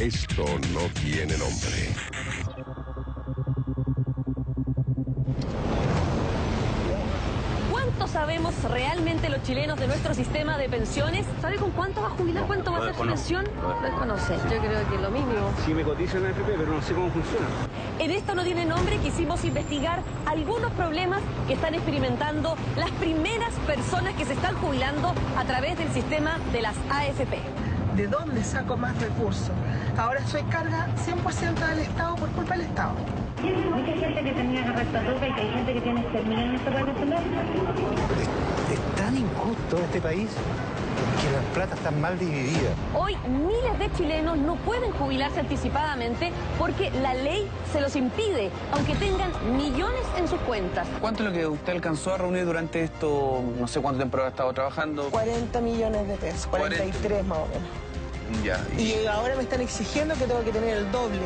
Esto no tiene nombre. ¿Cuánto sabemos realmente los chilenos de nuestro sistema de pensiones? ¿Sabe con cuánto va a jubilar? ¿Cuánto va a ser su pensión? Lo desconoce. Yo creo que lo mínimo. Sí me cotizo en la AFP, pero no sé cómo funciona. En Esto no tiene nombre quisimos investigar algunos problemas que están experimentando las primeras personas que se están jubilando a través del sistema de las AFP. ¿De dónde saco más recursos? Ahora soy carga 100% del Estado por culpa del Estado. Mucha gente que tenía que toca y que hay gente que tiene exterminado no se puede defender. Es tan injusto este país que las platas están mal divididas. Hoy miles de chilenos no pueden jubilarse anticipadamente porque la ley se los impide, aunque tengan millones en sus cuentas. ¿Cuánto es lo que usted alcanzó a reunir durante esto? No sé cuánto tiempo ha estado trabajando. 40 millones de pesos, 43 más o menos. Ya. Y ahora me están exigiendo que tengo que tener el doble,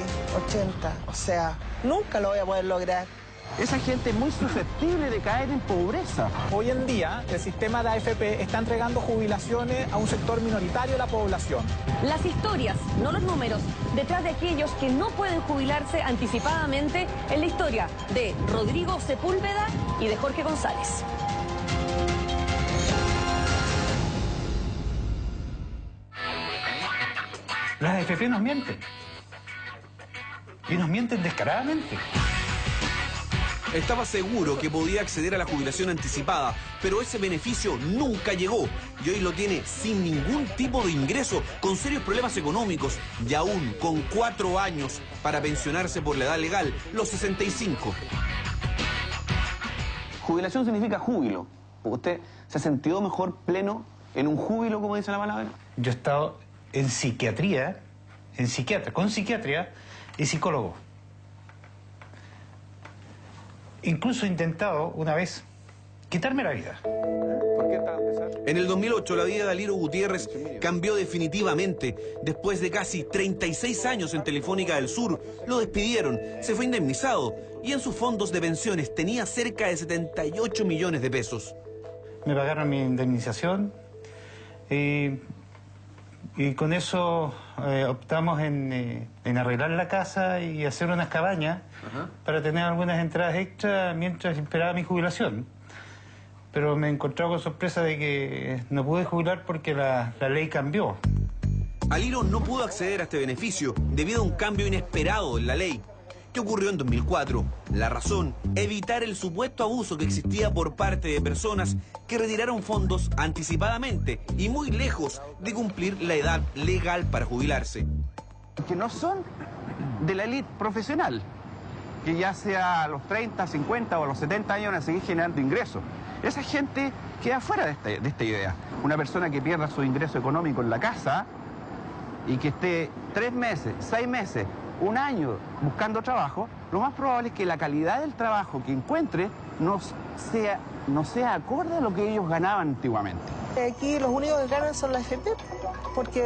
80. O sea, nunca lo voy a poder lograr. Esa gente es muy susceptible de caer en pobreza. Hoy en día, el sistema de AFP está entregando jubilaciones a un sector minoritario de la población. Las historias, no los números, detrás de aquellos que no pueden jubilarse anticipadamente es la historia de Rodrigo Sepúlveda y de Jorge González. Las AFP nos mienten. Y nos mienten descaradamente. Estaba seguro que podía acceder a la jubilación anticipada, pero ese beneficio nunca llegó y hoy lo tiene sin ningún tipo de ingreso, con serios problemas económicos y aún con 4 años para pensionarse por la edad legal, los 65. Jubilación significa júbilo. ¿Usted se ha sentido mejor pleno en un júbilo, como dice la palabra? Yo he estado en psiquiatría, con psiquiatría y psicólogo. Incluso he intentado una vez quitarme la vida. ¿Por qué está empezando? En el 2008 la vida de Aliro Gutiérrez cambió definitivamente. Después de casi 36 años en Telefónica del Sur, lo despidieron, se fue indemnizado y en sus fondos de pensiones tenía cerca de 78 millones de pesos. Me pagaron mi indemnización y con eso optamos en arreglar la casa y hacer unas cabañas para tener algunas entradas extras mientras esperaba mi jubilación. Pero me he encontrado con sorpresa de que no pude jubilar porque la ley cambió. Aliro no pudo acceder a este beneficio debido a un cambio inesperado en la ley. ¿Qué ocurrió en 2004? La razón, evitar el supuesto abuso que existía por parte de personas que retiraron fondos anticipadamente y muy lejos de cumplir la edad legal para jubilarse. Que no son de la élite profesional, que ya sea a los 30, 50 o a los 70 años van a seguir generando ingresos. Esa gente queda fuera de esta idea. Una persona que pierda su ingreso económico en la casa y que esté 3 meses, 6 meses, 1 año buscando trabajo, lo más probable es que la calidad del trabajo que encuentre no sea acorde a lo que ellos ganaban antiguamente. Aquí los únicos que ganan son la AFP, porque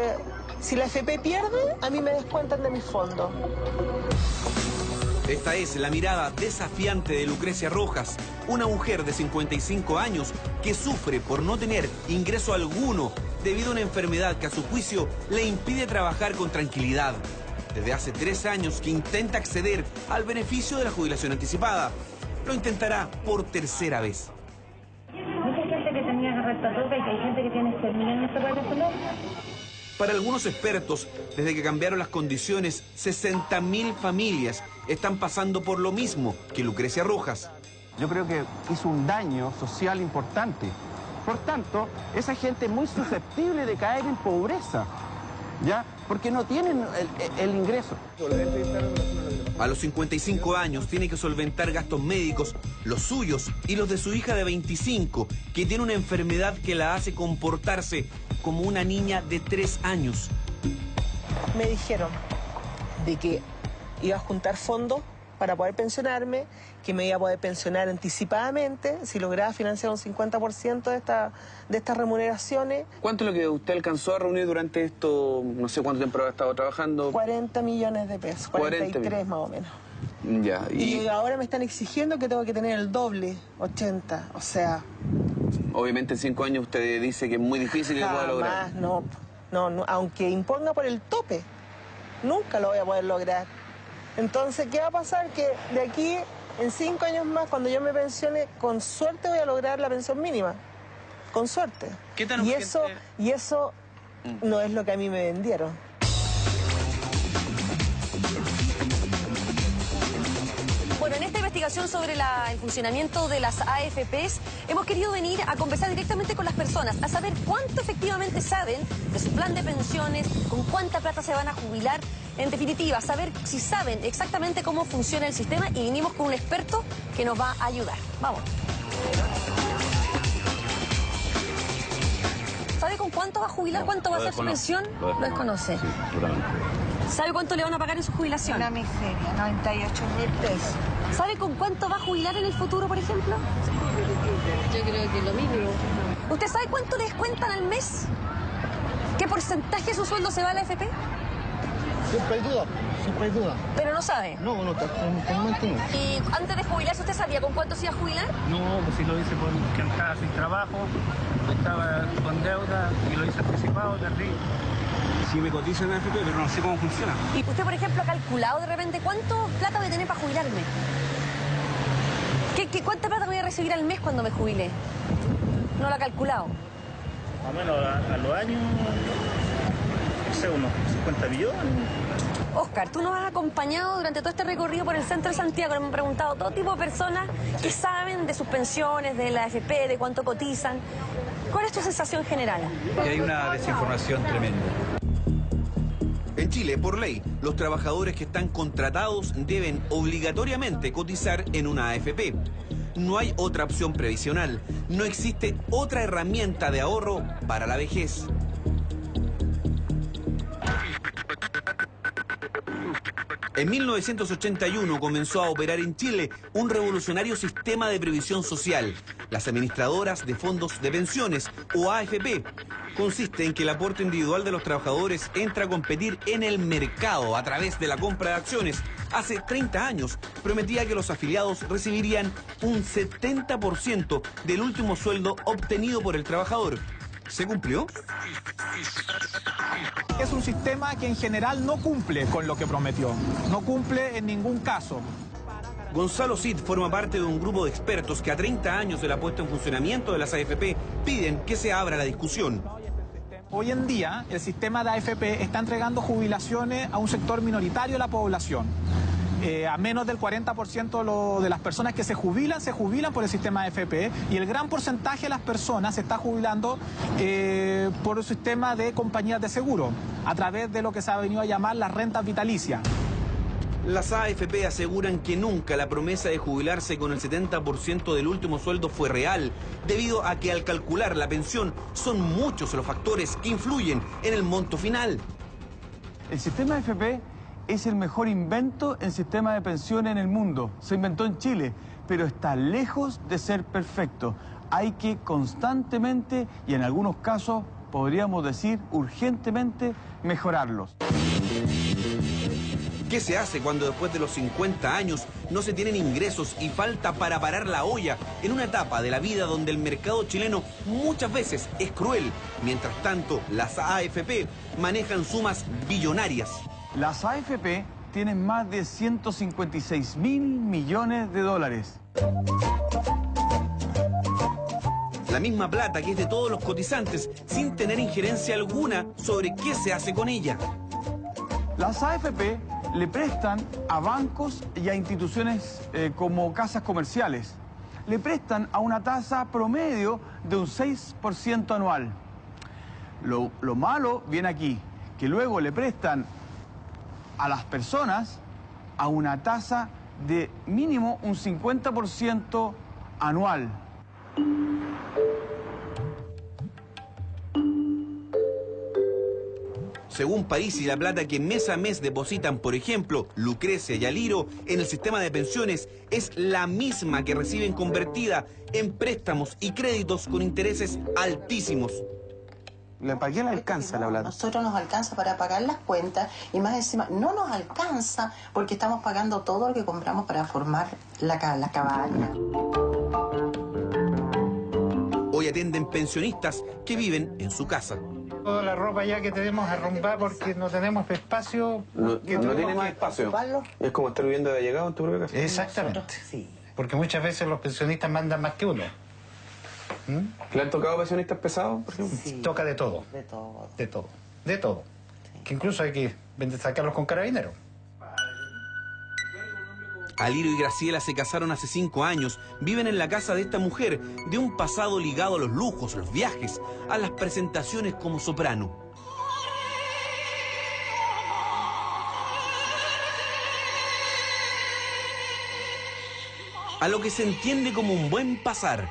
si la AFP pierde, a mí me descuentan de mis fondos. Esta es la mirada desafiante de Lucrecia Rojas, una mujer de 55 años que sufre por no tener ingreso alguno debido a una enfermedad que a su juicio le impide trabajar con tranquilidad. Desde hace 3 años que intenta acceder al beneficio de la jubilación anticipada. Lo intentará por 3ª vez. Mucha gente que tenía que toca y que hay gente que tiene exterminado no se puede defender. Para algunos expertos, desde que cambiaron las condiciones, 60.000 familias están pasando por lo mismo que Lucrecia Rojas. Yo creo que hizo un daño social importante. Por tanto, esa gente es muy susceptible de caer en pobreza, ¿ya? Porque no tienen el ingreso. A los 55 años tiene que solventar gastos médicos, los suyos y los de su hija de 25, que tiene una enfermedad que la hace comportarse como una niña de 3 años. Me dijeron de que iba a juntar fondos para poder pensionarme, que me iba a poder pensionar anticipadamente si lograba financiar un 50% de estas remuneraciones. ¿Cuánto es lo que usted alcanzó a reunir durante esto? No sé cuánto tiempo ha estado trabajando. 40 millones de pesos, 43 más o menos. Ya, y ahora me están exigiendo que tengo que tener el doble, 80, o sea... Obviamente en 5 años usted dice que es muy difícil que pueda lograr. No, aunque imponga por el tope. nunca lo voy a poder lograr. Entonces, ¿qué va a pasar? Que de aquí, en 5 años más, cuando yo me pensione, con suerte voy a lograr la pensión mínima. Con suerte. ¿Qué tan urgente? Y eso no es lo que a mí me vendieron. Bueno, en esta investigación sobre el funcionamiento de las AFPs, hemos querido venir a conversar directamente con las personas, a saber cuánto efectivamente saben de su plan de pensiones, con cuánta plata se van a jubilar, en definitiva, saber si saben exactamente cómo funciona el sistema, y vinimos con un experto que nos va a ayudar. Vamos. ¿Sabe con cuánto va a jubilar? ¿Cuánto va a ser su pensión? Lo desconoce. Sí, seguramente. ¿Sabe cuánto le van a pagar en su jubilación? Una miseria, 98.000 pesos. ¿Sabe con cuánto va a jubilar en el futuro, por ejemplo? Yo creo que lo mínimo. ¿Usted sabe cuánto le descuentan al mes? ¿Qué porcentaje de su sueldo se va a la AFP? Siempre hay duda. Pero no sabe. No, totalmente no. ¿Y antes de jubilarse usted sabía con cuánto se iba a jubilar? No, pues sí lo hice porque estaba sin trabajo, estaba con deuda y lo hice anticipado, perdí. Sí me cotizo en la AFP, pero no sé cómo funciona. ¿Y usted, por ejemplo, ha calculado de repente cuánto plata voy a tener para jubilarme? ¿Cuánta plata voy a recibir al mes cuando me jubile? No lo ha calculado. Más o menos a los años, no sé, unos 50 millones. Oscar, tú nos has acompañado durante todo este recorrido por el centro de Santiago. Nos han preguntado todo tipo de personas que saben de sus pensiones, de la AFP, de cuánto cotizan. ¿Cuál es tu sensación general? Que hay una desinformación tremenda. En Chile, por ley, los trabajadores que están contratados deben obligatoriamente cotizar en una AFP. No hay otra opción previsional. No existe otra herramienta de ahorro para la vejez. En 1981 comenzó a operar en Chile un revolucionario sistema de previsión social, las administradoras de fondos de pensiones, o AFP. Consiste en que el aporte individual de los trabajadores entra a competir en el mercado a través de la compra de acciones. Hace 30 años prometía que los afiliados recibirían un 70% del último sueldo obtenido por el trabajador. ¿Se cumplió? Es un sistema que en general no cumple con lo que prometió. No cumple en ningún caso. Gonzalo Cid forma parte de un grupo de expertos que a 30 años de la puesta en funcionamiento de las AFP piden que se abra la discusión. Hoy en día, el sistema de AFP está entregando jubilaciones a un sector minoritario de la población. A menos del 40% de las personas que se jubilan por el sistema AFP, y el gran porcentaje de las personas se está jubilando por el sistema de compañías de seguro, a través de lo que se ha venido a llamar las rentas vitalicias. Las AFP aseguran que nunca la promesa de jubilarse con el 70% del último sueldo fue real, debido a que al calcular la pensión son muchos los factores que influyen en el monto final. El sistema AFP es el mejor invento en sistema de pensiones en el mundo. Se inventó en Chile, pero está lejos de ser perfecto. Hay que constantemente, y en algunos casos, podríamos decir urgentemente, mejorarlos. ¿Qué se hace cuando después de los 50 años no se tienen ingresos y falta para parar la olla en una etapa de la vida donde el mercado chileno muchas veces es cruel? Mientras tanto, las AFP manejan sumas billonarias. Las AFP tienen más de 156.000 millones de dólares. La misma plata que es de todos los cotizantes, sin tener injerencia alguna sobre qué se hace con ella. Las AFP le prestan a bancos y a instituciones como casas comerciales. Le prestan a una tasa promedio de un 6% anual. Lo malo viene aquí, que luego le prestan a las personas a una tasa de mínimo un 50% anual. Según Parisi, la plata que mes a mes depositan, por ejemplo, Lucrecia y Aliro en el sistema de pensiones es la misma que reciben convertida en préstamos y créditos con intereses altísimos. ¿Para qué le alcanza la plata? Nosotros nos alcanza para pagar las cuentas y más encima no nos alcanza porque estamos pagando todo lo que compramos para formar la cabaña. Hoy atienden pensionistas que viven en su casa. Toda la ropa ya que tenemos arrumbada porque no tenemos espacio. No tiene más espacio. Es como estar viviendo de allegado en tu propia casa. Exactamente. Sí. Porque muchas veces los pensionistas mandan más que uno. ¿Le han tocado pensionistas pesados, por ejemplo? Sí. Toca de todo. De todo. De todo. De todo. Sí. Que incluso hay que sacarlos con carabineros. Aliro y Graciela se casaron hace 5 años, viven en la casa de esta mujer, de un pasado ligado a los lujos, los viajes, a las presentaciones como soprano. A lo que se entiende como un buen pasar.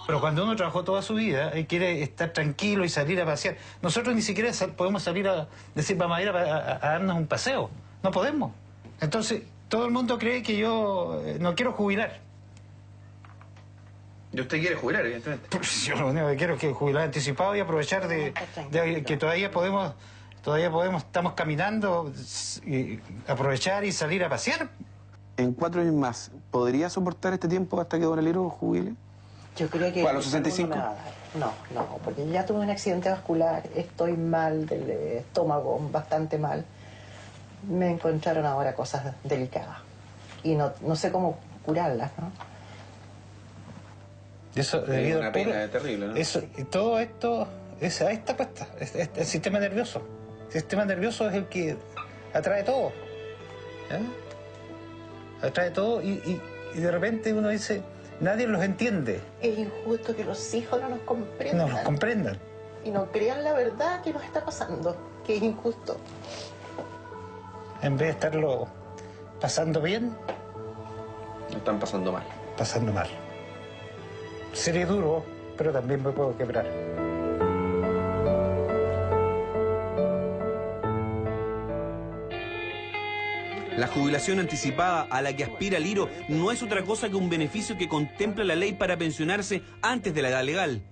Pero cuando uno trabajó toda su vida y quiere estar tranquilo y salir a pasear, nosotros ni siquiera podemos salir a decir, vamos a ir a darnos un paseo. No podemos. Entonces, todo el mundo cree que yo no quiero jubilar. ¿Y usted quiere jubilar, evidentemente? Pues yo lo único que quiero es que jubilar anticipado y aprovechar de que todavía podemos, estamos caminando, y aprovechar y salir a pasear. En 4 años más, ¿podría soportar este tiempo hasta que don Aliro jubile? Yo creo que... ¿A los 65? No, porque ya tuve un accidente vascular, estoy mal del estómago, bastante mal. Me encontraron ahora cosas delicadas y no sé cómo curarlas, ¿no? Eso es una pena terrible, ¿no? Eso, y todo esto, ahí está puesta, el sistema nervioso. El sistema nervioso es el que atrae todo. Atrae todo y de repente uno dice... Nadie los entiende. Es injusto que los hijos no nos comprendan. No nos comprendan. Y no crean la verdad que nos está pasando, que es injusto. En vez de estarlo pasando bien... Lo están pasando mal. Pasando mal. Seré duro, pero también me puedo quebrar. La jubilación anticipada a la que aspira Aliro no es otra cosa que un beneficio que contempla la ley para pensionarse antes de la edad legal.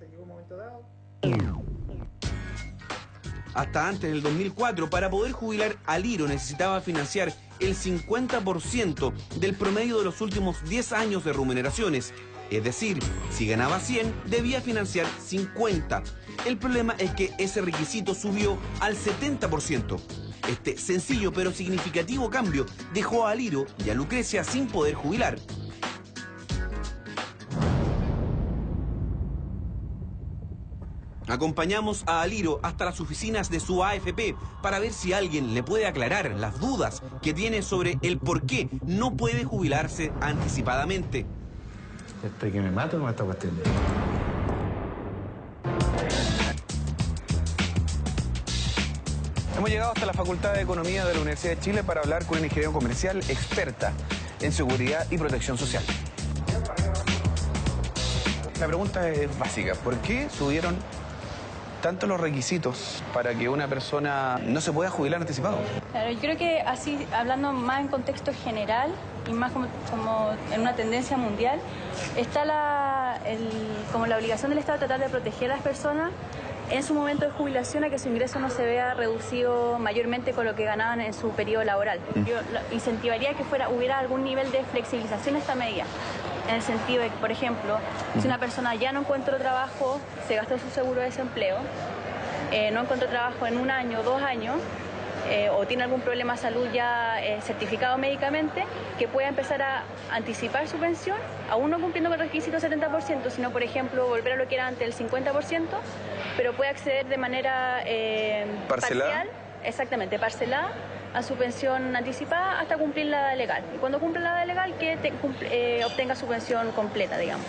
Hasta antes del 2004, para poder jubilar, Aliro necesitaba financiar el 50% del promedio de los últimos 10 años de remuneraciones. Es decir, si ganaba 100, debía financiar 50. El problema es que ese requisito subió al 70%. Este sencillo pero significativo cambio dejó a Aliro y a Lucrecia sin poder jubilar. Acompañamos a Aliro hasta las oficinas de su AFP para ver si alguien le puede aclarar las dudas que tiene sobre el por qué no puede jubilarse anticipadamente. ¿Este que me mato con esta cuestión? Hemos llegado hasta la Facultad de Economía de la Universidad de Chile para hablar con una ingeniera comercial experta en seguridad y protección social. La pregunta es básica. ¿Por qué subieron tanto los requisitos para que una persona no se pueda jubilar anticipado? Claro, yo creo que así, hablando más en contexto general y más como en una tendencia mundial, está como la obligación del Estado de tratar de proteger a las personas en su momento de jubilación a que su ingreso no se vea reducido mayormente con lo que ganaban en su periodo laboral. Yo incentivaría que hubiera algún nivel de flexibilización de esta medida, en el sentido de que, por ejemplo, si una persona ya no encuentra trabajo, se gastó su seguro de desempleo, no encontró trabajo en 1 año, 2 años, o tiene algún problema de salud ya certificado médicamente, que pueda empezar a anticipar su pensión, aún no cumpliendo con el requisito 70%, sino, por ejemplo, volver a lo que era antes el 50%, pero puede acceder de manera parcial, exactamente, parcelada, a su pensión anticipada hasta cumplir la edad legal. Y cuando cumple la edad legal, que obtenga su pensión completa, digamos.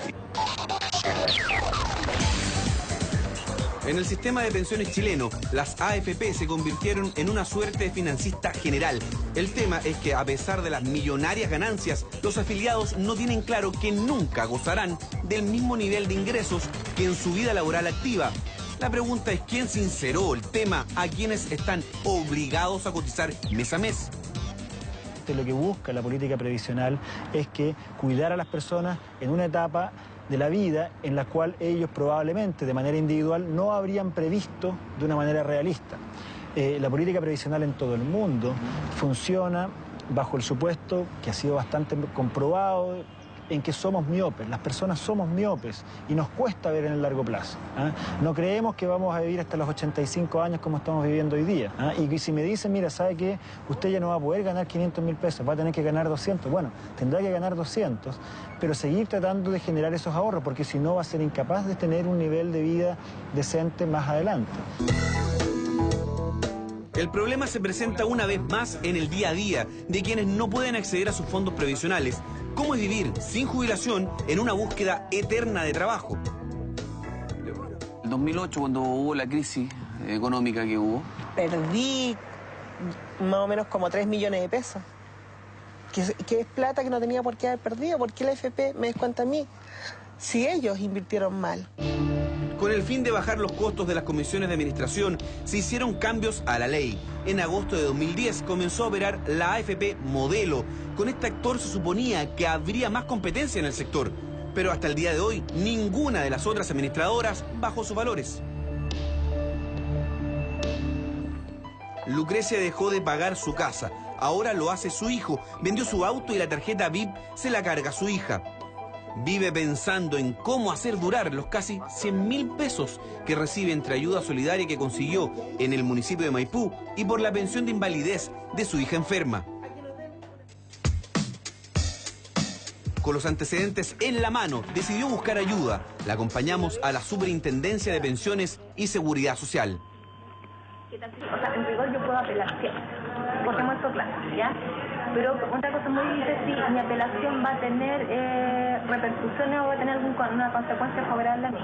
En el sistema de pensiones chileno, las AFP se convirtieron en una suerte de financista general. El tema es que, a pesar de las millonarias ganancias, los afiliados no tienen claro que nunca gozarán del mismo nivel de ingresos que en su vida laboral activa. La pregunta es quién sinceró el tema a quienes están obligados a cotizar mes a mes. Lo que busca la política previsional es que cuidar a las personas en una etapa de la vida en la cual ellos probablemente de manera individual no habrían previsto de una manera realista. La política previsional en todo el mundo funciona bajo el supuesto que ha sido bastante comprobado, en que somos miopes, las personas somos miopes y nos cuesta ver en el largo plazo. No creemos que vamos a vivir hasta los 85 años como estamos viviendo hoy día. Y si me dicen, mira, ¿sabe qué? Usted ya no va a poder ganar 500.000 pesos, va a tener que ganar 200. Bueno, tendrá que ganar 200, pero seguir tratando de generar esos ahorros, porque si no va a ser incapaz de tener un nivel de vida decente más adelante. El problema se presenta una vez más en el día a día de quienes no pueden acceder a sus fondos previsionales. ¿Cómo es vivir sin jubilación en una búsqueda eterna de trabajo? El 2008, cuando hubo la crisis económica que hubo, perdí más o menos como 3 millones de pesos. Que es plata que no tenía por qué haber perdido. ¿Por qué la AFP me descuenta a mí? Si ellos invirtieron mal. Con el fin de bajar los costos de las comisiones de administración, se hicieron cambios a la ley. En agosto de 2010 comenzó a operar la AFP Modelo. Con este actor se suponía que habría más competencia en el sector, pero hasta el día de hoy ninguna de las otras administradoras bajó sus valores. Lucrecia dejó de pagar su casa, ahora lo hace su hijo, vendió su auto y la tarjeta VIP se la carga su hija. Vive pensando en cómo hacer durar los casi 100.000 pesos que recibe entre ayuda solidaria que consiguió en el municipio de Maipú y por la pensión de invalidez de su hija enferma. Con los antecedentes en la mano, decidió buscar ayuda. La acompañamos a la Superintendencia de Pensiones y Seguridad Social. O sea, en rigor yo puedo apelar siempre, porque muestro clases, ¿ya? Pero otra cosa muy difícil, si mi apelación va a tener repercusiones o va a tener alguna consecuencia favorable a mí.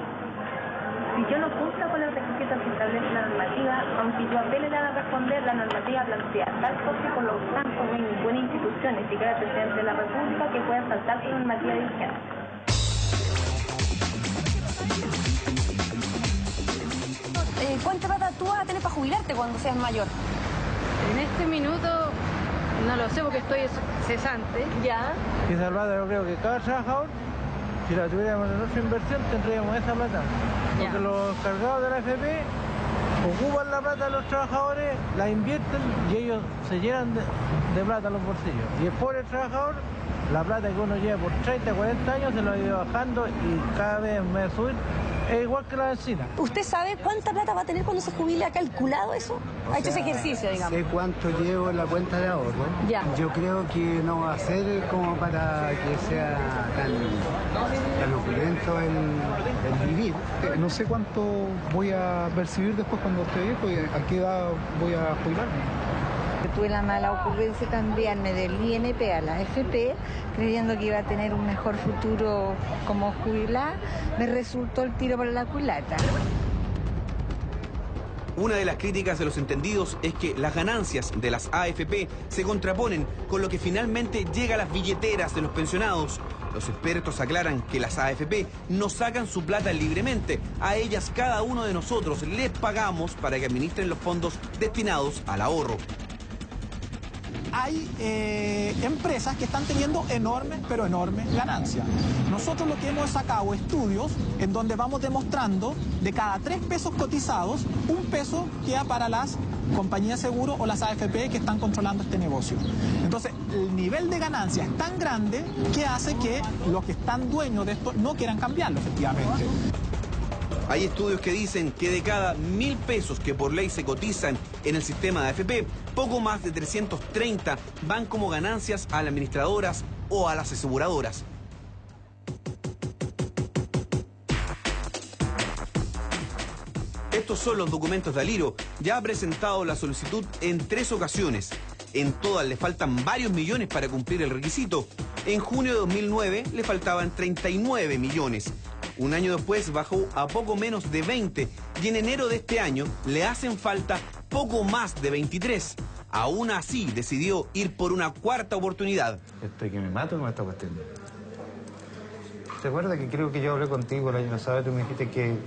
Si yo no cumplo con los requisitos que establece la normativa, aunque yo apele le van a responder, la normativa plantea tal cosa que por lo tanto no hay ninguna institución, ni siquiera el presidente de la República, que pueda saltar su normativa vigente. ¿Cuánta plata tú vas a tener para jubilarte cuando seas mayor? En este minuto no lo sé porque estoy cesante. Ya. Esa plata yo creo que cada trabajador, si la tuviéramos en nuestra inversión, tendríamos esa plata. Porque los cargados de la AFP ocupan la plata de los trabajadores, la invierten y ellos se llenan de plata los bolsillos. Y el pobre trabajador, la plata que uno lleva por 30, 40 años se lo ha ido bajando y cada vez en vez de subir, es igual que la vecina. ¿Usted sabe cuánta plata va a tener cuando se jubile? ¿Ha calculado eso? ¿Ha hecho ese ejercicio, digamos? Sé cuánto llevo en la cuenta de ahorro. Ya. Yo creo que no va a ser como para que sea tan opulento el vivir. No sé cuánto voy a percibir después cuando esté viejo y a qué edad voy a jubilarme. Tuve la mala ocurrencia de cambiarme del INP a la AFP, creyendo que iba a tener un mejor futuro como jubilada. Me resultó el tiro por la culata. Una de las críticas de los entendidos es que las ganancias de las AFP se contraponen con lo que finalmente llega a las billeteras de los pensionados. Los expertos aclaran que las AFP no sacan su plata libremente. A ellas cada uno de nosotros les pagamos para que administren los fondos destinados al ahorro. Hay empresas que están teniendo enormes, pero enormes ganancias. Nosotros lo que hemos sacado estudios en donde vamos demostrando de cada 3 pesos cotizados, 1 peso queda para las compañías de seguro o las AFP que están controlando este negocio. Entonces, el nivel de ganancia es tan grande que hace que los que están dueños de esto no quieran cambiarlo, efectivamente. Hay estudios que dicen que de cada 1.000 pesos que por ley se cotizan en el sistema de AFP, poco más de 330 van como ganancias a las administradoras o a las aseguradoras. Estos son los documentos de Aliro. Ya ha presentado la solicitud en 3 ocasiones. En todas le faltan varios millones para cumplir el requisito. En junio de 2009 le faltaban 39 millones. Un año después bajó a poco menos de 20 y en enero de este año le hacen falta poco más de 23. Aún así decidió ir por una 4ª oportunidad. ¿Estoy que me mato con esta cuestión? ¿Te acuerdas que creo que yo hablé contigo el año pasado? Tú me dijiste que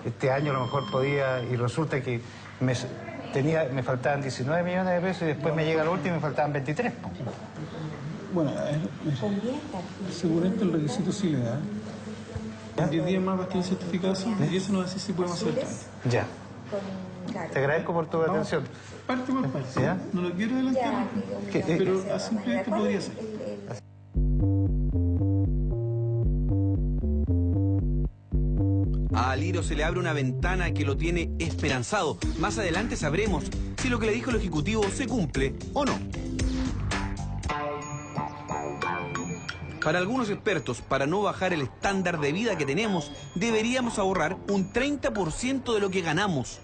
este año a lo mejor podía, y resulta que me faltaban 19 millones de pesos y después me llega el último y me faltaban 23. Bueno, seguramente el requisito sí le da. 10 días más va a tener certificado y eso nos hace si podemos hacer el trámite. Ya. Te agradezco por tu atención. Parte por parte. ¿Ya? No lo quiero adelantar, pero a simple vista podría ser. Retiro se le abre una ventana que lo tiene esperanzado. Más adelante sabremos si lo que le dijo el Ejecutivo se cumple o no. Para algunos expertos, para no bajar el estándar de vida que tenemos, deberíamos ahorrar un 30% de lo que ganamos.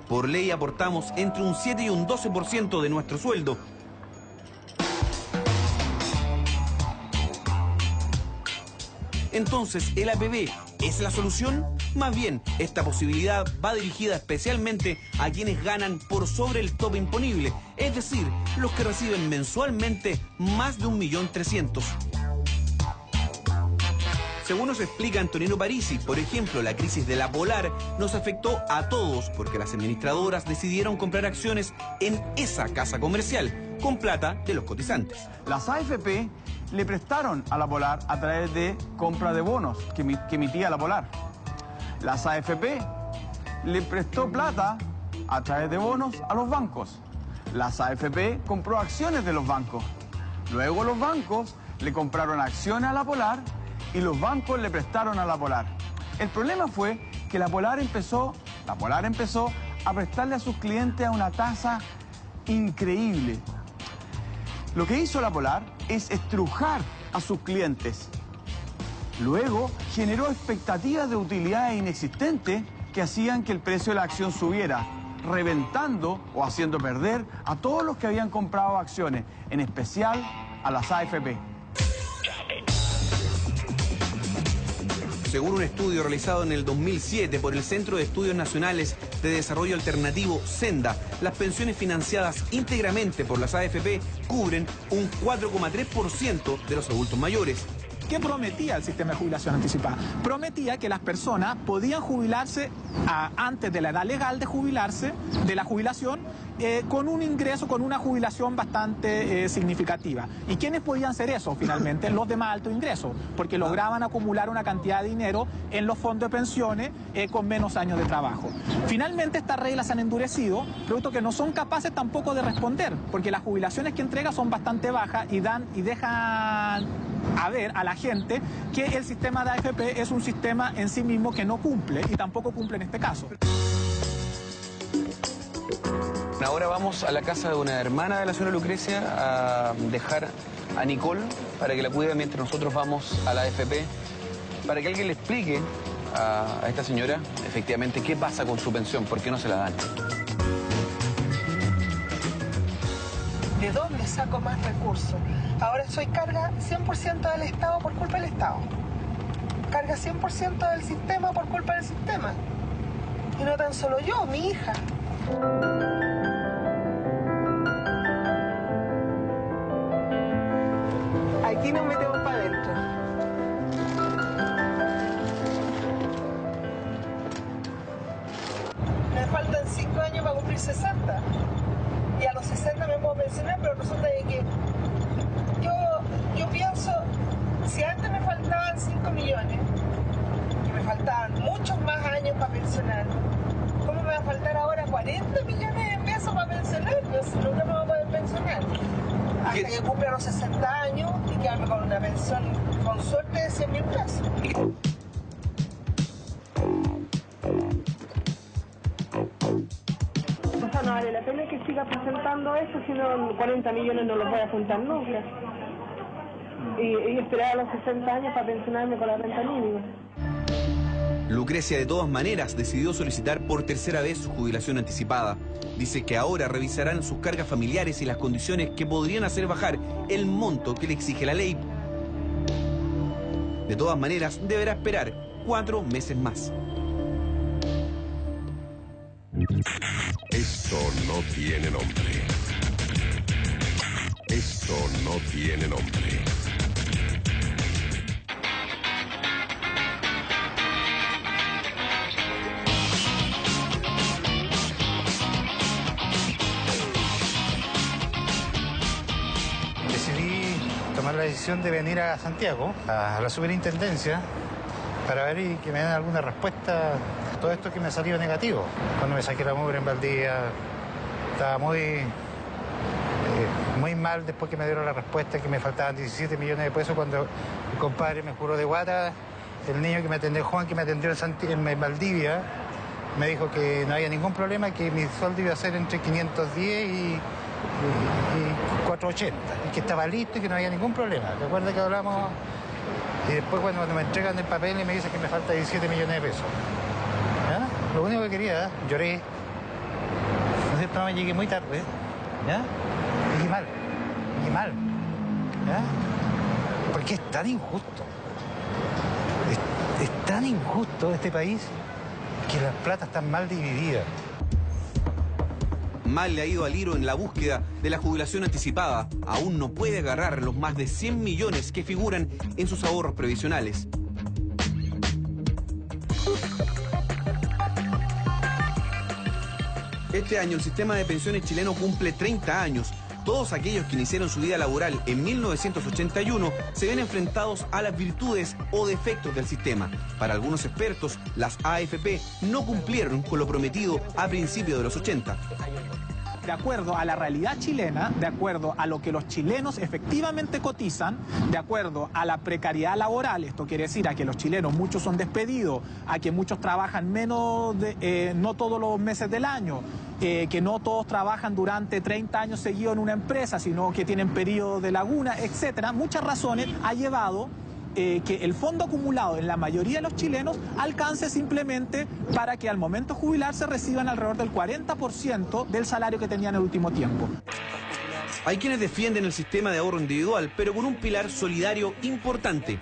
Por ley aportamos entre un 7 y un 12% de nuestro sueldo. Entonces, ¿el APB es la solución? Más bien, esta posibilidad va dirigida especialmente a quienes ganan por sobre el tope imponible, es decir, los que reciben mensualmente más de 1.300.000. Según nos explica Antonino Parisi, por ejemplo, la crisis de la Polar nos afectó a todos porque las administradoras decidieron comprar acciones en esa casa comercial con plata de los cotizantes. Las AFP le prestaron a la Polar a través de compra de bonos que emitía la Polar. Las AFP le prestó plata a través de bonos a los bancos. Las AFP compró acciones de los bancos. Luego los bancos le compraron acciones a la Polar y los bancos le prestaron a la Polar. El problema fue que la Polar empezó a prestarle a sus clientes a una tasa increíble. Lo que hizo la Polar es estrujar a sus clientes. Luego generó expectativas de utilidades inexistentes que hacían que el precio de la acción subiera, reventando o haciendo perder a todos los que habían comprado acciones, en especial a las AFP. Según un estudio realizado en el 2007 por el Centro de Estudios Nacionales de Desarrollo Alternativo, Senda, las pensiones financiadas íntegramente por las AFP cubren un 4,3% de los adultos mayores. ¿Qué prometía el sistema de jubilación anticipada? Prometía que las personas podían jubilarse antes de la edad legal de jubilarse, de la jubilación, con un ingreso, con una jubilación bastante significativa. ¿Y quiénes podían hacer eso finalmente? Los de más alto ingreso, porque lograban acumular una cantidad de dinero en los fondos de pensiones con menos años de trabajo. Finalmente estas reglas se han endurecido, producto que no son capaces tampoco de responder, porque las jubilaciones que entrega son bastante bajas y dejan a ver a la gente que el sistema de AFP es un sistema en sí mismo que no cumple y tampoco cumple en este caso. Ahora vamos a la casa de una hermana de la señora Lucrecia a dejar a Nicole para que la cuide mientras nosotros vamos a la AFP, para que alguien le explique a esta señora efectivamente qué pasa con su pensión, por qué no se la dan. ¿De dónde saco más recursos? Ahora soy carga 100% del Estado por culpa del Estado. Carga 100% del sistema por culpa del sistema. Y no tan solo yo, mi hija. Aquí nos metemos para adentro. Me faltan 5 años para cumplir 60. Y a los 60 me puedo pensionar, pero resulta de que yo pienso, si antes me faltaban 5 millones, que me faltaban muchos más años para pensionar, ¿cómo me va a faltar ahora 40 millones de pesos para pensionar? Yo nunca me voy a poder pensionar. Hasta que cumpla los 60 años y quedarme con una pensión, con suerte, de 100.000 pesos. O sea, no vale la pena que siga presentando esto, si no 40 millones no los voy a juntar nunca. Y esperar a los 60 años para pensionarme con la renta mínima. Lucrecia de todas maneras decidió solicitar por tercera vez su jubilación anticipada. Dice que ahora revisarán sus cargas familiares y las condiciones que podrían hacer bajar el monto que le exige la ley. De todas maneras, deberá esperar 4 meses más. Esto no tiene nombre. Esto no tiene nombre. Decidí tomar la decisión de venir a Santiago, a la superintendencia, para ver y que me den alguna respuesta a todo esto que me ha salido negativo. Cuando me saqué la mugre en Valdivia, estaba muy mal después que me dieron la respuesta que me faltaban 17 millones de pesos cuando mi compadre me juró de guata el niño que me atendió, Juan, que me atendió en Valdivia, me dijo que no había ningún problema, que mi sueldo iba a ser entre 510 y 480, y que estaba listo y que no había ningún problema. ¿Recuerda que hablamos? Y después cuando me entregan el papel y me dicen que me falta 17 millones de pesos. ¿Ya? Lo único que quería, lloré. ¿No es cierto? No, me llegué muy tarde. ¿Ya? Llegué mal. ¿Ya? Porque es tan injusto. Es tan injusto este país que las platas están mal divididas. Mal le ha ido a Liro en la búsqueda de la jubilación anticipada. Aún no puede agarrar los más de 100 millones que figuran en sus ahorros previsionales. Este año el sistema de pensiones chileno cumple 30 años. Todos aquellos que iniciaron su vida laboral en 1981 se ven enfrentados a las virtudes o defectos del sistema. Para algunos expertos, las AFP no cumplieron con lo prometido a principios de los 80. De acuerdo a la realidad chilena, de acuerdo a lo que los chilenos efectivamente cotizan, de acuerdo a la precariedad laboral, esto quiere decir a que los chilenos muchos son despedidos, a que muchos trabajan menos no todos los meses del año, que no todos trabajan durante 30 años seguidos en una empresa, sino que tienen periodos de laguna, etcétera. Muchas razones ha llevado que el fondo acumulado en la mayoría de los chilenos alcance simplemente para que al momento de jubilarse reciban alrededor del 40% del salario que tenían en el último tiempo. Hay quienes defienden el sistema de ahorro individual, pero con un pilar solidario importante.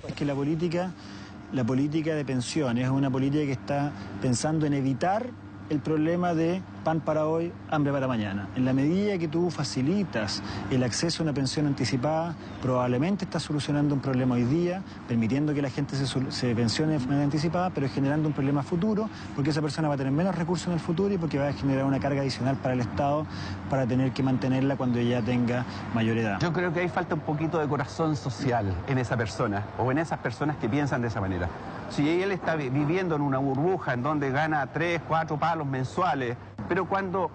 Es que la política de pensiones es una política que está pensando en evitar el problema de pan para hoy, hambre para mañana. En la medida que tú facilitas el acceso a una pensión anticipada, probablemente estás solucionando un problema hoy día, permitiendo que la gente se pensione de manera anticipada, pero generando un problema futuro, porque esa persona va a tener menos recursos en el futuro y porque va a generar una carga adicional para el Estado para tener que mantenerla cuando ella tenga mayor edad. Yo creo que ahí falta un poquito de corazón social en esa persona, o en esas personas que piensan de esa manera. Si él está viviendo en una burbuja en donde gana 3, 4 palos mensuales, pero cuando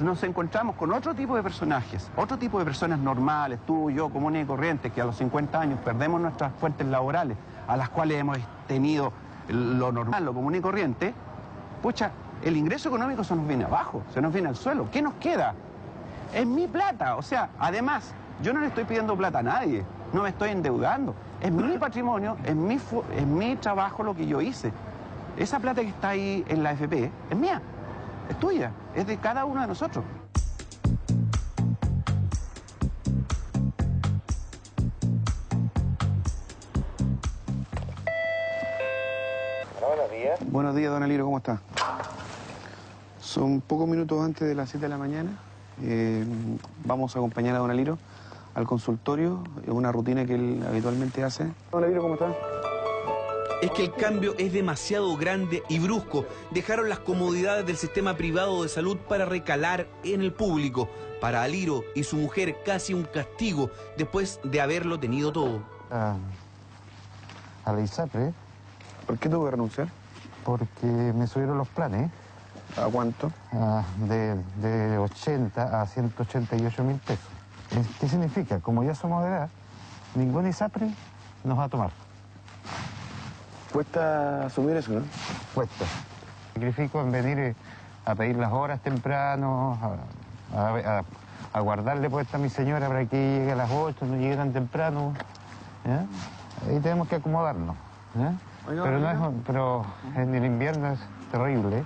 nos encontramos con otro tipo de personajes, otro tipo de personas normales, tú, yo, comunes y corrientes, que a los 50 años perdemos nuestras fuentes laborales, a las cuales hemos tenido lo normal, lo común y corriente, pucha, el ingreso económico se nos viene abajo, se nos viene al suelo. ¿Qué nos queda? Es mi plata, o sea, además, yo no le estoy pidiendo plata a nadie, no me estoy endeudando. Es mi patrimonio, es mi trabajo lo que yo hice. Esa plata que está ahí en la AFP es mía, es tuya, es de cada uno de nosotros. Buenos días. Buenos días, don Aliro, ¿cómo está? Son pocos minutos antes de las 7 de la mañana. Vamos a acompañar a don Aliro al consultorio, es una rutina que él habitualmente hace. Don Aliro, ¿cómo está? Es que el cambio es demasiado grande y brusco. Dejaron las comodidades del sistema privado de salud para recalar en el público. Para Aliro y su mujer, casi un castigo después de haberlo tenido todo. A la ISAPRE. ¿Por qué tuvo que renunciar? Porque me subieron los planes. ¿A cuánto? De 80 a 188.000 pesos. ¿Qué significa? Como ya somos de edad, ningún ISAPRE nos va a tomar. Cuesta asumir eso, ¿no? Cuesta. Sacrifico en venir a pedir las horas temprano, a guardarle puesta a mi señora para que llegue a las 8, no llegue tan temprano. ¿Ya? Ahí tenemos que acomodarnos. ¿Ya? Oiga, pero en el invierno es terrible.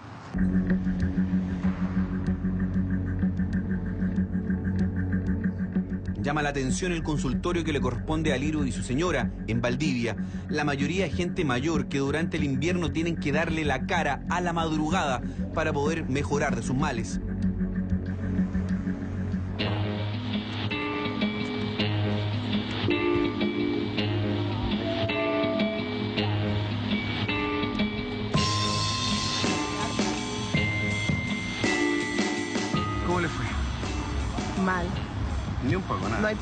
Llama la atención el consultorio que le corresponde a Aliro y su señora en Valdivia. La mayoría es gente mayor que durante el invierno tienen que darle la cara a la madrugada para poder mejorar de sus males. ¿Cómo le fue? Mal. Ni un poco, nada. No hay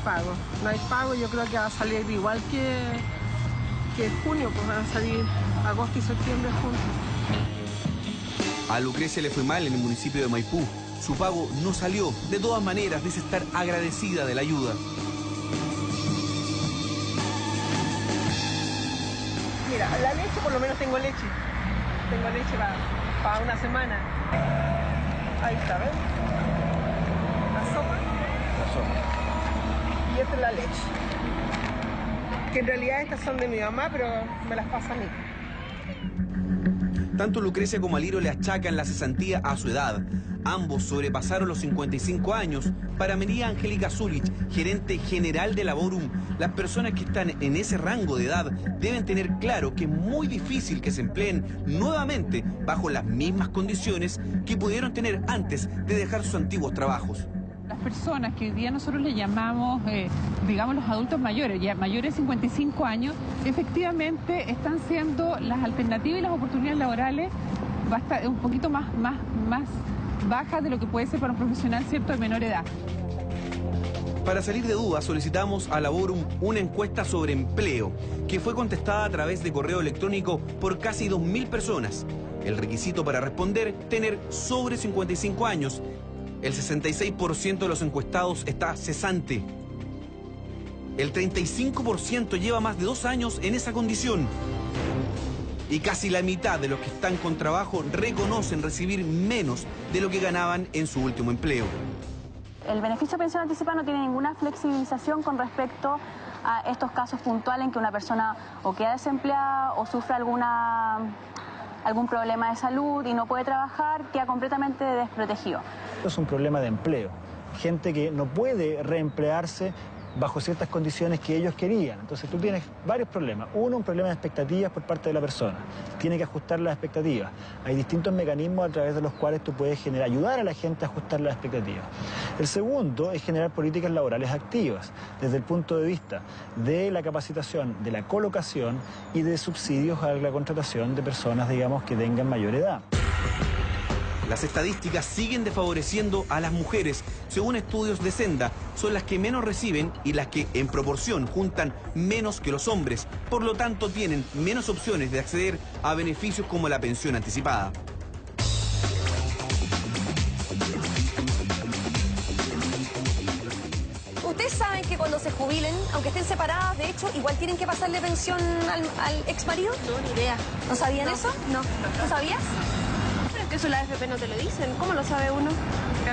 pago, yo creo que va a salir igual que junio, pues van a salir agosto y septiembre juntos. A Lucrecia le fue mal en el municipio de Maipú. Su pago no salió. De todas maneras, dice estar agradecida de la ayuda. Mira, la leche, por lo menos tengo leche. Tengo leche para una semana. Ahí está, ¿ves? La sopa. Y esta es la leche. Que en realidad estas son de mi mamá, pero me las pasa a mí. Tanto Lucrecia como Aliro le achacan la cesantía a su edad. Ambos sobrepasaron los 55 años. Para María Angélica Zulich, gerente general de Laborum, las personas que están en ese rango de edad deben tener claro que es muy difícil que se empleen nuevamente bajo las mismas condiciones que pudieron tener antes de dejar sus antiguos trabajos. Las personas que hoy día nosotros le llamamos, digamos, los adultos mayores, ya mayores de 55 años, efectivamente están siendo las alternativas y las oportunidades laborales un poquito más bajas de lo que puede ser para un profesional, ¿cierto?, de menor edad. Para salir de dudas, solicitamos a Laborum una encuesta sobre empleo, que fue contestada a través de correo electrónico por casi 2.000 personas. El requisito para responder, tener sobre 55 años. El 66% de los encuestados está cesante. El 35% lleva más de 2 años en esa condición. Y casi la mitad de los que están con trabajo reconocen recibir menos de lo que ganaban en su último empleo. El beneficio de pensión anticipada no tiene ninguna flexibilización con respecto a estos casos puntuales en que una persona o queda desempleada o sufre algún problema de salud y no puede trabajar, queda completamente desprotegido. Esto es un problema de empleo. Gente que no puede reemplearse bajo ciertas condiciones que ellos querían. Entonces tú tienes varios problemas. Uno, un problema de expectativas por parte de la persona. Tiene que ajustar las expectativas. Hay distintos mecanismos a través de los cuales tú puedes ayudar a la gente a ajustar las expectativas. El segundo es generar políticas laborales activas, desde el punto de vista de la capacitación, de la colocación y de subsidios a la contratación de personas, digamos, que tengan mayor edad. Las estadísticas siguen desfavoreciendo a las mujeres. Según estudios de Senda, son las que menos reciben y las que en proporción juntan menos que los hombres. Por lo tanto, tienen menos opciones de acceder a beneficios como la pensión anticipada. Ustedes saben que cuando se jubilen, aunque estén separadas, de hecho, igual tienen que pasarle pensión al ex marido. No, ni idea. ¿No sabían No, eso? no. ¿No sabías? Pero que eso la AFP no te lo dicen. ¿Cómo lo sabe uno?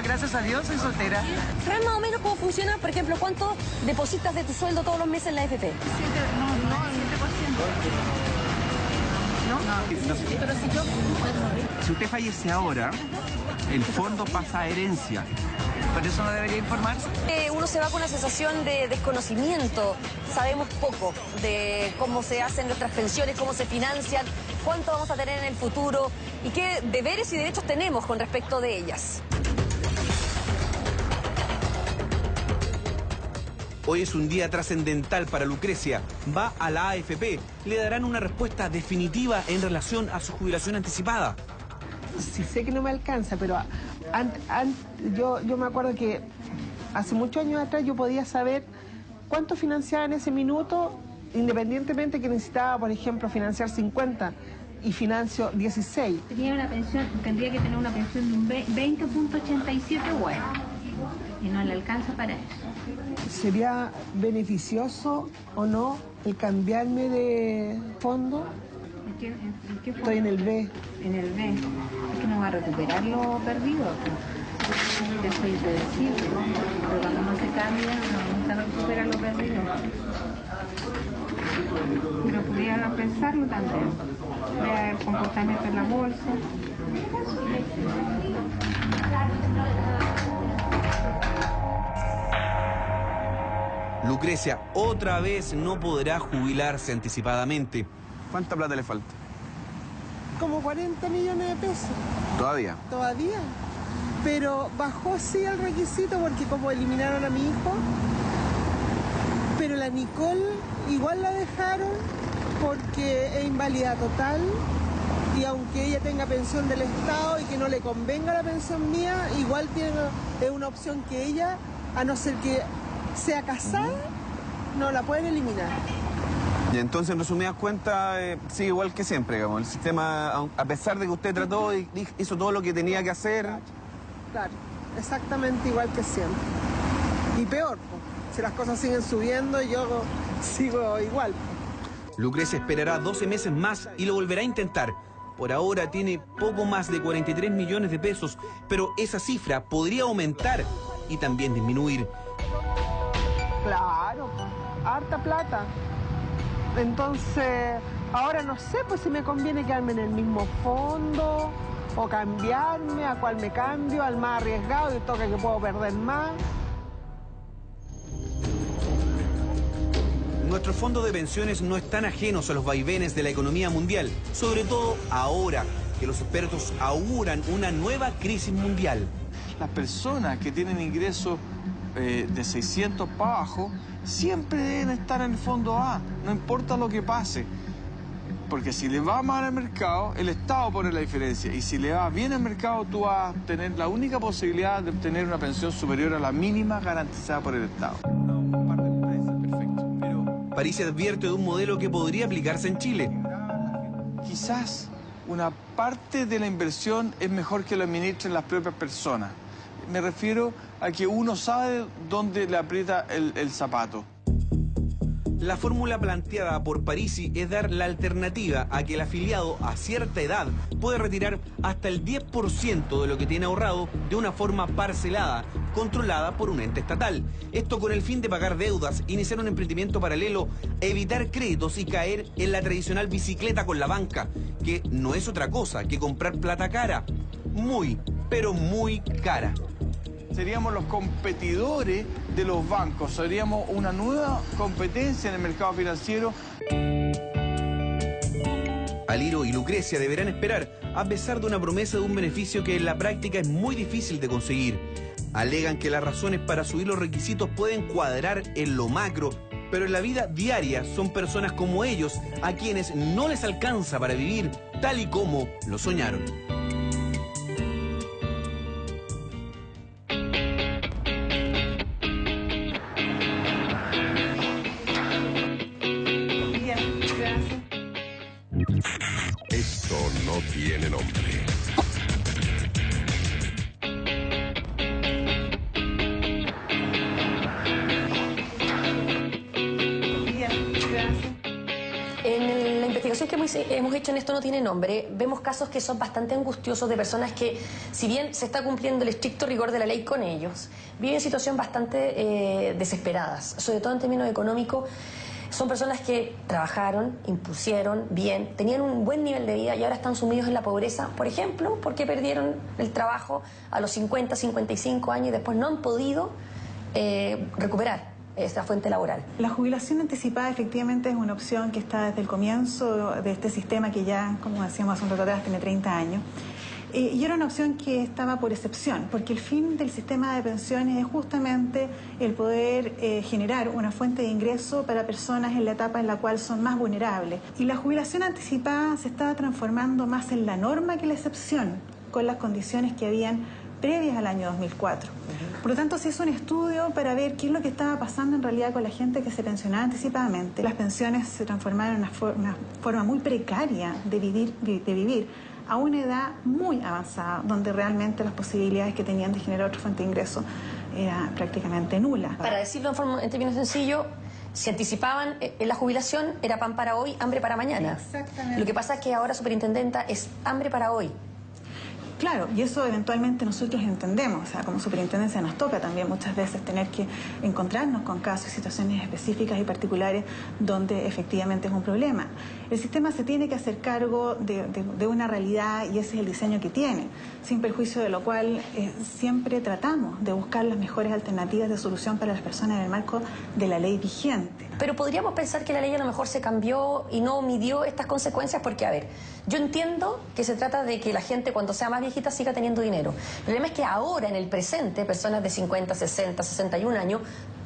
Gracias a Dios soy soltera. ¿Sabes más o menos cómo funciona? Por ejemplo, ¿cuánto depositas de tu sueldo todos los meses en la AFP? Si usted fallece ahora, el fondo pasa a herencia. ¿Por eso no debería informarse? Uno se va con una sensación de desconocimiento. Sabemos poco de cómo se hacen nuestras pensiones, cómo se financian, cuánto vamos a tener en el futuro y qué deberes y derechos tenemos con respecto de ellas. Hoy es un día trascendental para Lucrecia. Va a la AFP. Le darán una respuesta definitiva en relación a su jubilación anticipada. Sí sé que no me alcanza, pero yo me acuerdo que hace muchos años atrás yo podía saber cuánto financiaba en ese minuto, independientemente que necesitaba, por ejemplo, financiar 50 y financio 16. Tendría que tener una pensión de un 20.87 UF y no le alcanza para eso. ¿Sería beneficioso o no el cambiarme de fondo? ¿En qué fondo? Estoy en el B. En el B. Es que no va a recuperar lo perdido. Ya soy predecible. Pero cuando no se cambia, no recupera lo perdido. Pero podría pensarlo también. Ver el comportamiento en la bolsa. Lucrecia otra vez no podrá jubilarse anticipadamente. ¿Cuánta plata le falta? Como 40 millones de pesos. ¿Todavía? Todavía. Pero bajó sí el requisito porque como eliminaron a mi hijo, pero la Nicole igual la dejaron porque es inválida total y aunque ella tenga pensión del Estado y que no le convenga la pensión mía, igual es una opción que ella, a no ser que sea casada, no la pueden eliminar. Y entonces, en resumidas cuentas, sigue igual que siempre, digamos. El sistema, a pesar de que usted trató y hizo todo lo que tenía que hacer. Claro, exactamente igual que siempre. Y peor, si las cosas siguen subiendo, yo sigo igual. Lucrecia esperará 12 meses más y lo volverá a intentar. Por ahora tiene poco más de 43 millones de pesos, pero esa cifra podría aumentar y también disminuir. Claro, harta plata. Entonces, ahora no sé pues si me conviene quedarme en el mismo fondo o cambiarme, a cuál me cambio, al más arriesgado y toca que puedo perder más. Nuestros fondos de pensiones no están ajenos a los vaivenes de la economía mundial, sobre todo ahora que los expertos auguran una nueva crisis mundial. Las personas que tienen ingresos de 600 para abajo siempre deben estar en el fondo A, no importa lo que pase. Porque si le va mal al mercado, el Estado pone la diferencia. Y si le va bien al mercado, tú vas a tener la única posibilidad de obtener una pensión superior a la mínima garantizada por el Estado. Parisi advierte de un modelo que podría aplicarse en Chile. Quizás una parte de la inversión es mejor que lo administren las propias personas. Me refiero a que uno sabe dónde le aprieta el zapato. La fórmula planteada por Parisi es dar la alternativa a que el afiliado a cierta edad puede retirar hasta el 10% de lo que tiene ahorrado de una forma parcelada, controlada por un ente estatal. Esto con el fin de pagar deudas, iniciar un emprendimiento paralelo, evitar créditos y caer en la tradicional bicicleta con la banca, que no es otra cosa que comprar plata cara. Muy, pero muy cara. Seríamos los competidores de los bancos, seríamos una nueva competencia en el mercado financiero. Aliro y Lucrecia deberán esperar, a pesar de una promesa de un beneficio que en la práctica es muy difícil de conseguir. Alegan que las razones para subir los requisitos pueden cuadrar en lo macro, pero en la vida diaria son personas como ellos a quienes no les alcanza para vivir tal y como lo soñaron. Esto no tiene nombre. En la investigación que hemos hecho en Esto no tiene nombre, vemos casos que son bastante angustiosos de personas que, si bien se está cumpliendo el estricto rigor de la ley con ellos, viven situaciones bastante desesperadas, sobre todo en términos económicos. Son personas que trabajaron, impusieron bien, tenían un buen nivel de vida y ahora están sumidos en la pobreza, por ejemplo, porque perdieron el trabajo a los 50, 55 años y después no han podido recuperar esta fuente laboral. La jubilación anticipada efectivamente es una opción que está desde el comienzo de este sistema que ya, como decíamos hace un rato atrás, tiene 30 años. Y era una opción que estaba por excepción, porque el fin del sistema de pensiones es justamente el poder generar una fuente de ingreso para personas en la etapa en la cual son más vulnerables. Y la jubilación anticipada se estaba transformando más en la norma que la excepción, con las condiciones que habían previas al año 2004. Por lo tanto, se hizo un estudio para ver qué es lo que estaba pasando en realidad con la gente que se pensionaba anticipadamente. Las pensiones se transformaron en una forma muy precaria de vivir a una edad muy avanzada, donde realmente las posibilidades que tenían de generar otra fuente de ingreso era prácticamente nula. Para decirlo en términos sencillos, si anticipaban en la jubilación, era pan para hoy, hambre para mañana. Exactamente. Lo que pasa es que ahora, superintendenta, es hambre para hoy. Claro, y eso eventualmente nosotros entendemos, o sea, como superintendencia nos toca también muchas veces tener que encontrarnos con casos y situaciones específicas y particulares donde efectivamente es un problema. El sistema se tiene que hacer cargo de una realidad y ese es el diseño que tiene, sin perjuicio de lo cual siempre tratamos de buscar las mejores alternativas de solución para las personas en el marco de la ley vigente. Pero podríamos pensar que la ley a lo mejor se cambió y no midió estas consecuencias porque, a ver, yo entiendo que se trata de que la gente cuando sea más viejita siga teniendo dinero. El problema es que ahora, en el presente, personas de 50, 60, 61 años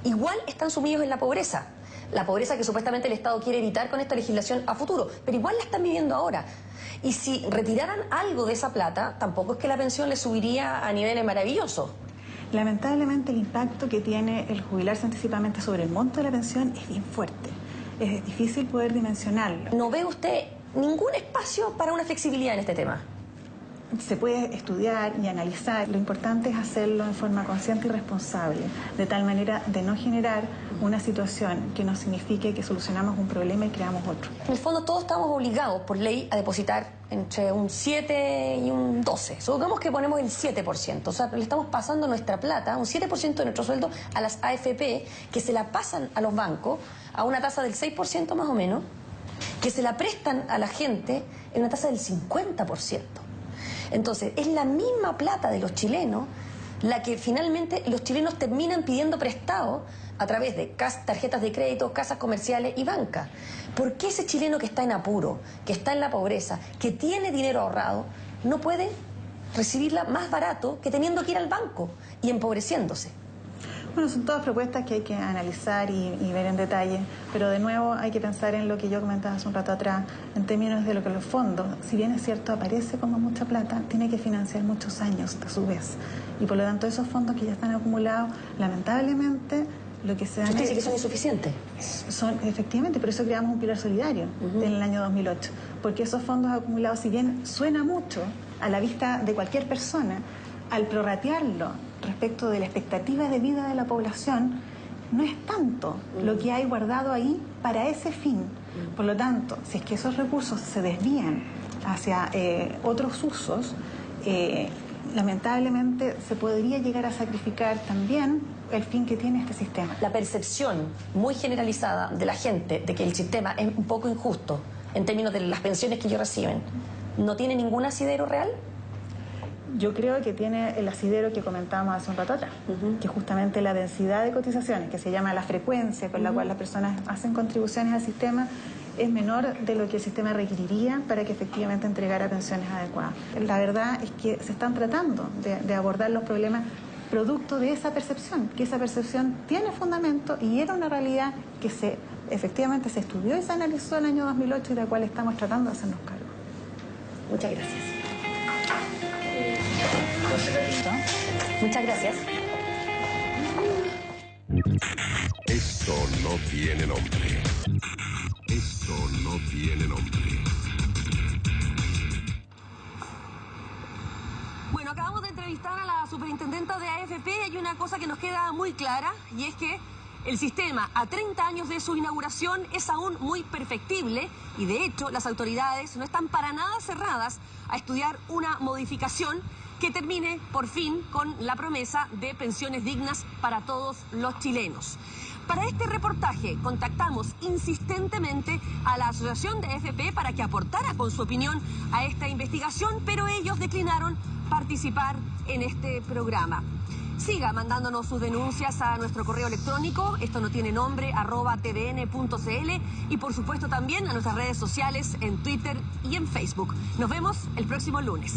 igual están sumidos en la pobreza. La pobreza que supuestamente el Estado quiere evitar con esta legislación a futuro, pero igual la están viviendo ahora. Y si retiraran algo de esa plata, tampoco es que la pensión les subiría a niveles maravillosos. Lamentablemente el impacto que tiene el jubilarse anticipadamente sobre el monto de la pensión es bien fuerte. Es difícil poder dimensionarlo. ¿No ve usted ningún espacio para una flexibilidad en este tema? se puede estudiar y analizar. Lo importante es hacerlo en forma consciente y responsable, de tal manera de no generar una situación que nos signifique que solucionamos un problema y creamos otro. En el fondo todos estamos obligados por ley a depositar entre un 7 y un 12. Supongamos que ponemos el 7%, o sea, le estamos pasando nuestra plata, un 7% de nuestro sueldo a las AFP, que se la pasan a los bancos a una tasa del 6% más o menos, que se la prestan a la gente en una tasa del 50%. Entonces, es la misma plata de los chilenos la que finalmente los chilenos terminan pidiendo prestado a través de tarjetas de crédito, casas comerciales y bancas. ¿Por qué ese chileno que está en apuro, que está en la pobreza, que tiene dinero ahorrado, no puede recibirla más barato que teniendo que ir al banco y empobreciéndose? Bueno, son todas propuestas que hay que analizar y ver en detalle, pero de nuevo hay que pensar en lo que yo comentaba hace un rato atrás, en términos de lo que los fondos, si bien es cierto, aparece como mucha plata, tiene que financiar muchos años a su vez. Y por lo tanto esos fondos que ya están acumulados, lamentablemente, lo que se dan... ¿Usted dice que son insuficientes? Son, efectivamente, por eso creamos un pilar solidario en el año 2008, porque esos fondos acumulados, si bien suena mucho a la vista de cualquier persona, al prorratearlo respecto de la expectativa de vida de la población, no es tanto lo que hay guardado ahí para ese fin. Por lo tanto, si es que esos recursos se desvían hacia otros usos, lamentablemente se podría llegar a sacrificar también el fin que tiene este sistema. La percepción muy generalizada de la gente de que el sistema es un poco injusto en términos de las pensiones que ellos reciben, ¿no tiene ningún asidero real? Yo creo que tiene el asidero que comentábamos hace un rato atrás, que justamente la densidad de cotizaciones, que se llama la frecuencia con la cual las personas hacen contribuciones al sistema, es menor de lo que el sistema requeriría para que efectivamente entregara pensiones adecuadas. La verdad es que se están tratando de abordar los problemas producto de esa percepción, que esa percepción tiene fundamento y era una realidad que efectivamente se estudió y se analizó en el año 2008 y de la cual estamos tratando de hacernos cargo. Muchas gracias. Muchas gracias. Esto no tiene nombre. Esto no tiene nombre. Bueno, acabamos de entrevistar a la superintendenta de AFP y hay una cosa que nos queda muy clara, y es que el sistema, a 30 años de su inauguración, es aún muy perfectible y, de hecho, las autoridades no están para nada cerradas a estudiar una modificación que termine, por fin, con la promesa de pensiones dignas para todos los chilenos. Para este reportaje contactamos insistentemente a la Asociación de AFP para que aportara con su opinión a esta investigación, pero ellos declinaron participar en este programa. Siga mandándonos sus denuncias a nuestro correo electrónico, esto no tiene nombre, @tvn.cl, y por supuesto también a nuestras redes sociales en Twitter y en Facebook. Nos vemos el próximo lunes.